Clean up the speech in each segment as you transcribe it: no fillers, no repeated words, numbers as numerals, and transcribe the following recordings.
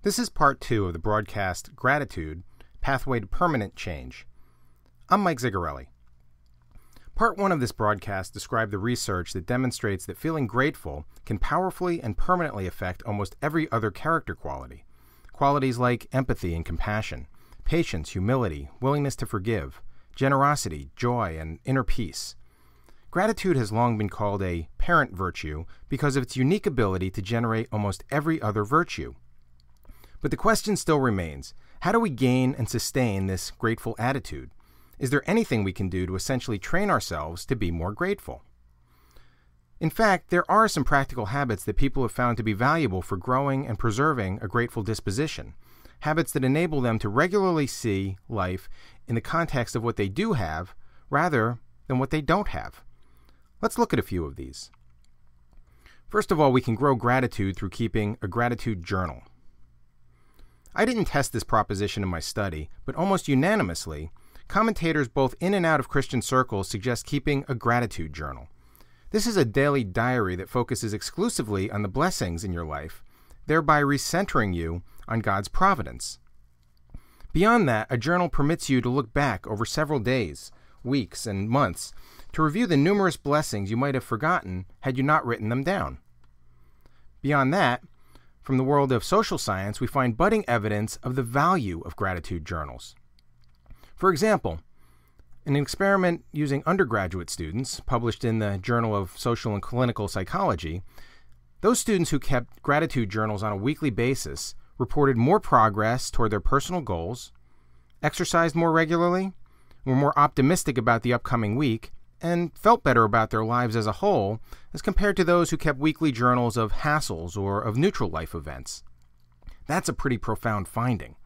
This is part 2 of the broadcast Gratitude, Pathway to Permanent Change. I'm Mike Zigarelli. Part 1 of this broadcast described the research that demonstrates that feeling grateful can powerfully and permanently affect almost every other character quality. Qualities like empathy and compassion, patience, humility, willingness to forgive, generosity, joy, and inner peace. Gratitude has long been called a parent virtue because of its unique ability to generate almost every other virtue. But the question still remains, how do we gain and sustain this grateful attitude? Is there anything we can do to essentially train ourselves to be more grateful? In fact, there are some practical habits that people have found to be valuable for growing and preserving a grateful disposition, habits that enable them to regularly see life in the context of what they do have rather than what they don't have. Let's look at a few of these. First of all, we can grow gratitude through keeping a gratitude journal. I didn't test this proposition in my study, but almost unanimously, commentators both in and out of Christian circles suggest keeping a gratitude journal. This is a daily diary that focuses exclusively on the blessings in your life, thereby recentering you on God's providence. Beyond that, a journal permits you to look back over several days, weeks, and months to review the numerous blessings you might have forgotten had you not written them down. Beyond that, from the world of social science, we find budding evidence of the value of gratitude journals. For example, in an experiment using undergraduate students published in the Journal of Social and Clinical Psychology, those students who kept gratitude journals on a weekly basis reported more progress toward their personal goals, exercised more regularly, were more optimistic about the upcoming week, and felt better about their lives as a whole as compared to those who kept weekly journals of hassles or of neutral life events. That's a pretty profound finding.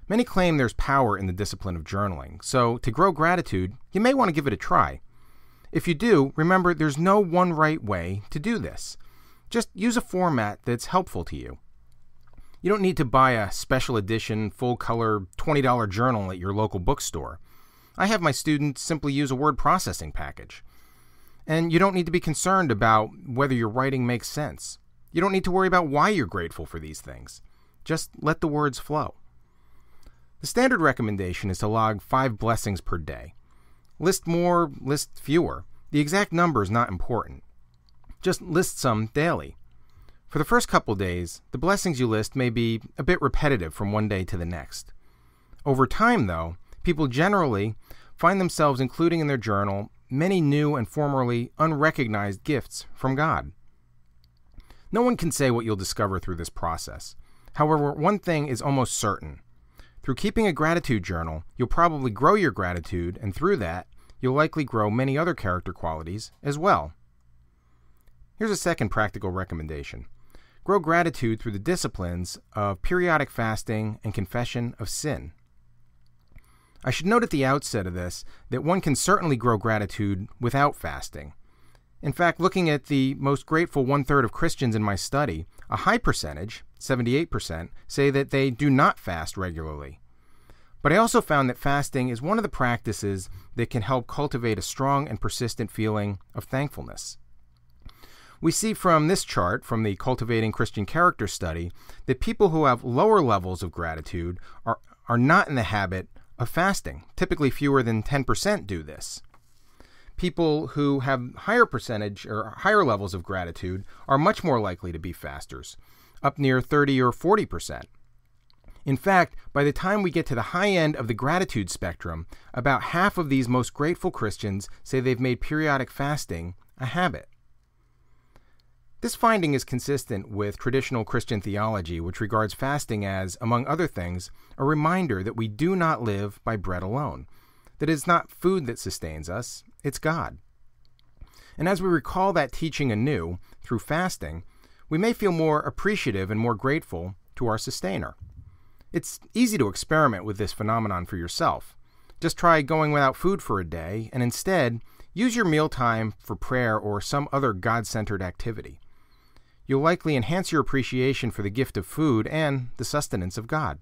Many claim there's power in the discipline of journaling, so to grow gratitude, you may want to give it a try. If you do, remember there's no one right way to do this. Just use a format that's helpful to you. You don't need to buy a special edition, full-color, $20 journal at your local bookstore. I have my students simply use a word processing package. And you don't need to be concerned about whether your writing makes sense. You don't need to worry about why you're grateful for these things. Just let the words flow. The standard recommendation is to log 5 blessings per day. List more, list fewer. The exact number is not important. Just list some daily. For the first couple days, the blessings you list may be a bit repetitive from one day to the next. Over time, though, people generally find themselves including in their journal many new and formerly unrecognized gifts from God. No one can say what you'll discover through this process. However, one thing is almost certain. Through keeping a gratitude journal, you'll probably grow your gratitude, and through that, you'll likely grow many other character qualities as well. Here's a second practical recommendation. Grow gratitude through the disciplines of periodic fasting and confession of sin. I should note at the outset of this that one can certainly grow gratitude without fasting. In fact, looking at the most grateful 1/3 of Christians in my study, a high percentage, 78%, say that they do not fast regularly. But I also found that fasting is one of the practices that can help cultivate a strong and persistent feeling of thankfulness. We see from this chart, from the Cultivating Christian Character study, that people who have lower levels of gratitude are not in the habit of fasting. Typically fewer than 10% do this. People who have higher percentage or higher levels of gratitude are much more likely to be fasters, up near 30 or 40%. In fact, by the time we get to the high end of the gratitude spectrum, about half of these most grateful Christians say they've made periodic fasting a habit. This finding is consistent with traditional Christian theology, which regards fasting as, among other things, a reminder that we do not live by bread alone, that it's not food that sustains us, it's God. And as we recall that teaching anew, through fasting, we may feel more appreciative and more grateful to our sustainer. It's easy to experiment with this phenomenon for yourself. Just try going without food for a day, and instead, use your mealtime for prayer or some other God-centered activity. You'll likely enhance your appreciation for the gift of food and the sustenance of God.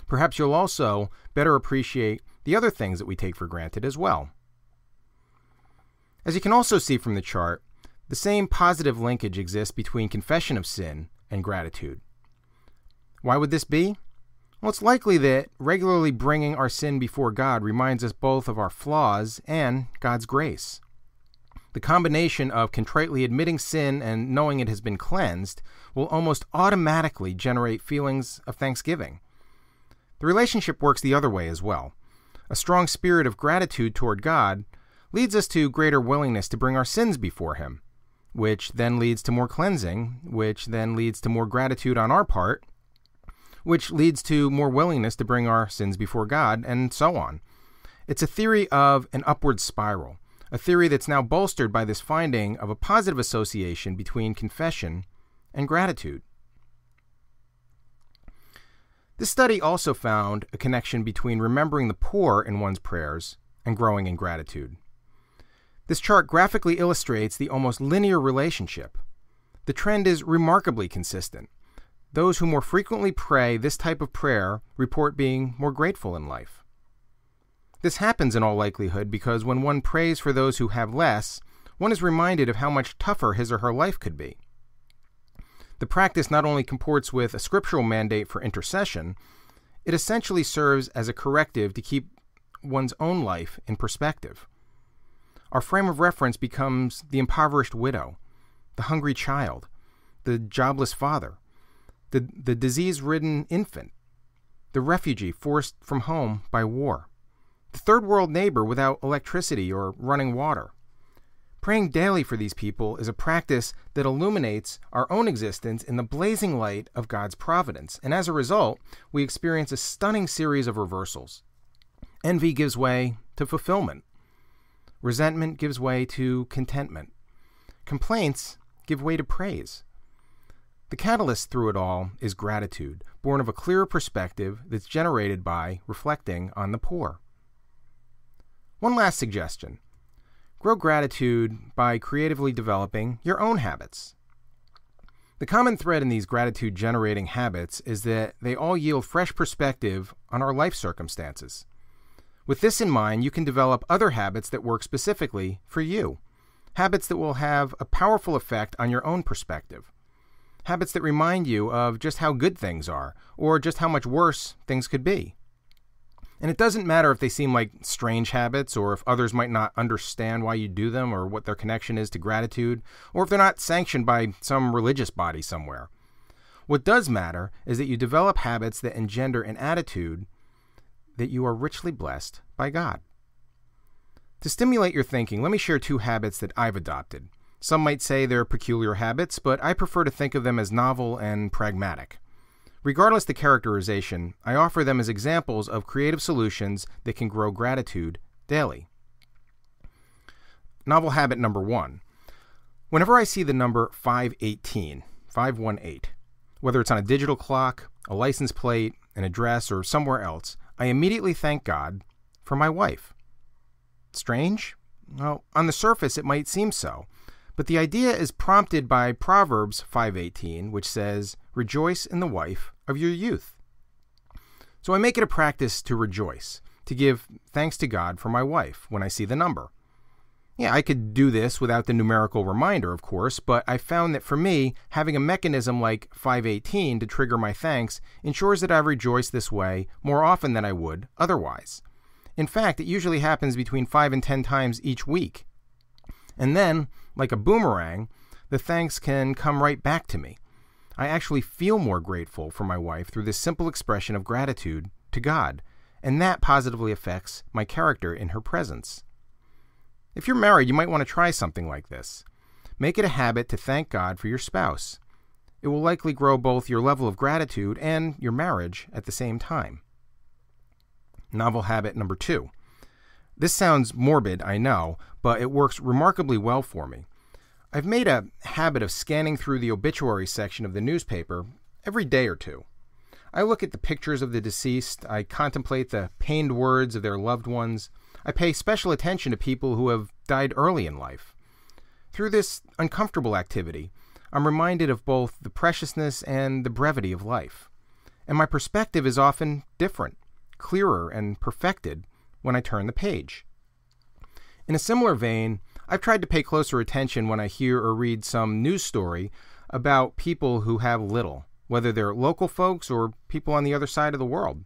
Perhaps you'll also better appreciate the other things that we take for granted as well. As you can also see from the chart, the same positive linkage exists between confession of sin and gratitude. Why would this be? Well, it's likely that regularly bringing our sin before God reminds us both of our flaws and God's grace. The combination of contritely admitting sin and knowing it has been cleansed will almost automatically generate feelings of thanksgiving. The relationship works the other way as well. A strong spirit of gratitude toward God leads us to greater willingness to bring our sins before Him, which then leads to more cleansing, which then leads to more gratitude on our part, which leads to more willingness to bring our sins before God, and so on. It's a theory of an upward spiral, a theory that's now bolstered by this finding of a positive association between confession and gratitude. This study also found a connection between remembering the poor in one's prayers and growing in gratitude. This chart graphically illustrates the almost linear relationship. The trend is remarkably consistent. Those who more frequently pray this type of prayer report being more grateful in life. This happens in all likelihood because when one prays for those who have less, one is reminded of how much tougher his or her life could be. The practice not only comports with a scriptural mandate for intercession, it essentially serves as a corrective to keep one's own life in perspective. Our frame of reference becomes the impoverished widow, the hungry child, the jobless father, the disease-ridden infant, the refugee forced from home by war, the third world neighbor without electricity or running water. Praying daily for these people is a practice that illuminates our own existence in the blazing light of God's providence, and as a result, we experience a stunning series of reversals. Envy gives way to fulfillment. Resentment gives way to contentment. Complaints give way to praise. The catalyst through it all is gratitude, born of a clearer perspective that's generated by reflecting on the poor. One last suggestion. Grow gratitude by creatively developing your own habits. The common thread in these gratitude-generating habits is that they all yield fresh perspective on our life circumstances. With this in mind, you can develop other habits that work specifically for you, habits that will have a powerful effect on your own perspective, habits that remind you of just how good things are, or just how much worse things could be. And it doesn't matter if they seem like strange habits, or if others might not understand why you do them, or what their connection is to gratitude, or if they're not sanctioned by some religious body somewhere. What does matter is that you develop habits that engender an attitude that you are richly blessed by God. To stimulate your thinking, let me share 2 habits that I've adopted. Some might say they're peculiar habits, but I prefer to think of them as novel and pragmatic. Regardless the characterization, I offer them as examples of creative solutions that can grow gratitude daily. Novel habit number 1. Whenever I see the number 518, whether it's on a digital clock, a license plate, an address, or somewhere else, I immediately thank God for my wife. Strange? Well, on the surface it might seem so, but the idea is prompted by Proverbs 5:18, which says, "Rejoice in the wife of your youth." So I make it a practice to rejoice, to give thanks to God for my wife when I see the number. Yeah, I could do this without the numerical reminder, of course, but I found that for me, having a mechanism like 518 to trigger my thanks ensures that I rejoice this way more often than I would otherwise. In fact, it usually happens between 5 and 10 times each week. And then, like a boomerang, the thanks can come right back to me. I actually feel more grateful for my wife through this simple expression of gratitude to God, and that positively affects my character in her presence. If you're married, you might want to try something like this. Make it a habit to thank God for your spouse. It will likely grow both your level of gratitude and your marriage at the same time. Novel habit number 2. This sounds morbid, I know, but it works remarkably well for me. I've made a habit of scanning through the obituary section of the newspaper every day or two. I look at the pictures of the deceased, I contemplate the pained words of their loved ones, I pay special attention to people who have died early in life. Through this uncomfortable activity, I'm reminded of both the preciousness and the brevity of life. And my perspective is often different, clearer, and perfected when I turn the page. In a similar vein, I've tried to pay closer attention when I hear or read some news story about people who have little whether they're local folks or people on the other side of the world.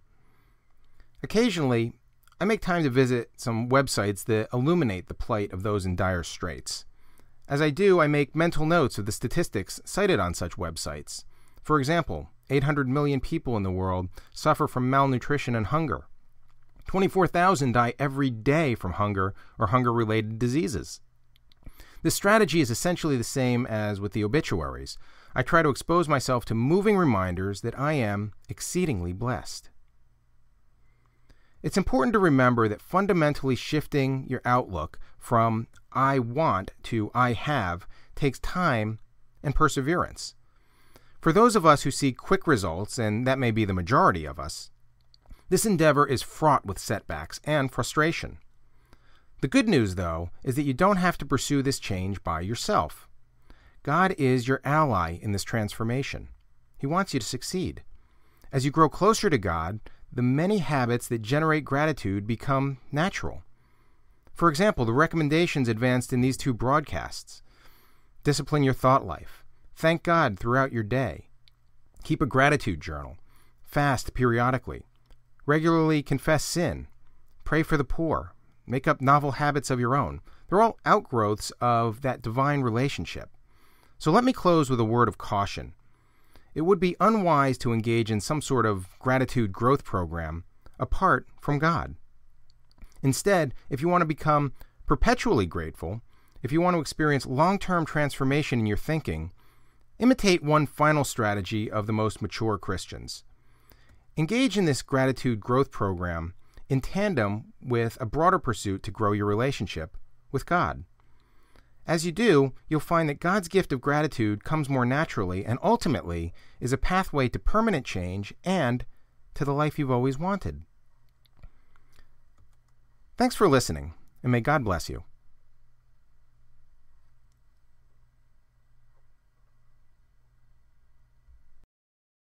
Occasionally, I make time to visit some websites that illuminate the plight of those in dire straits. As I do, I make mental notes of the statistics cited on such websites. For example, 800 million people in the world suffer from malnutrition and hunger. 24,000 die every day from hunger or hunger-related diseases. This strategy is essentially the same as with the obituaries. I try to expose myself to moving reminders that I am exceedingly blessed. It's important to remember that fundamentally shifting your outlook from I want to I have takes time and perseverance. For those of us who seek quick results, and that may be the majority of us, this endeavor is fraught with setbacks and frustration. The good news, though, is that you don't have to pursue this change by yourself. God is your ally in this transformation. He wants you to succeed. As you grow closer to God, the many habits that generate gratitude become natural. For example, the recommendations advanced in these 2 broadcasts. Discipline your thought life. Thank God throughout your day. Keep a gratitude journal. Fast periodically. Regularly confess sin. Pray for the poor. Make up novel habits of your own. They're all outgrowths of that divine relationship. So let me close with a word of caution. It would be unwise to engage in some sort of gratitude growth program apart from God. Instead, if you want to become perpetually grateful, if you want to experience long-term transformation in your thinking, imitate one final strategy of the most mature Christians. Engage in this gratitude growth program in tandem with a broader pursuit to grow your relationship with God. As you do, you'll find that God's gift of gratitude comes more naturally and ultimately is a pathway to permanent change and to the life you've always wanted. Thanks for listening, and may God bless you.